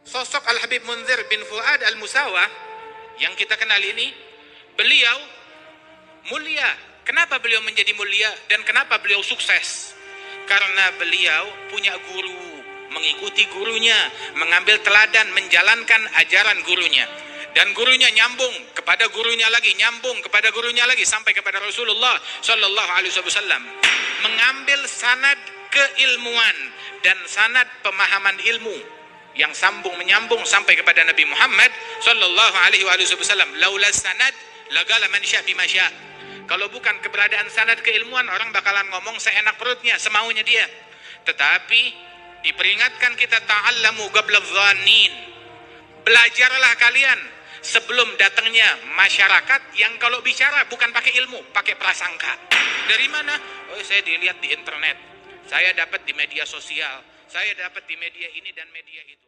Sosok Al-Habib Munzir bin Fuad Al-Musawah yang kita kenal ini, beliau mulia. Kenapa beliau menjadi mulia dan kenapa beliau sukses? Karena beliau punya guru, mengikuti gurunya, mengambil teladan, menjalankan ajaran gurunya. Dan gurunya nyambung kepada gurunya lagi, nyambung kepada gurunya lagi, sampai kepada Rasulullah Shallallahu Alaihi Wasallam. Mengambil sanad keilmuan dan sanad pemahaman ilmu yang sambung menyambung sampai kepada Nabi Muhammad Shallallahu Alaihi Wasallam. Laula sanad lagala man sya bima sya. Kalau bukan keberadaan sanad keilmuan, orang bakalan ngomong seenak perutnya, semaunya dia. Tetapi diperingatkan kita, ta'allamu qabla dhannin. Belajarlah kalian sebelum datangnya masyarakat yang kalau bicara bukan pakai ilmu, pakai prasangka. Dari mana? Oh, saya dilihat di internet, saya dapat di media sosial, saya dapat di media ini dan media itu.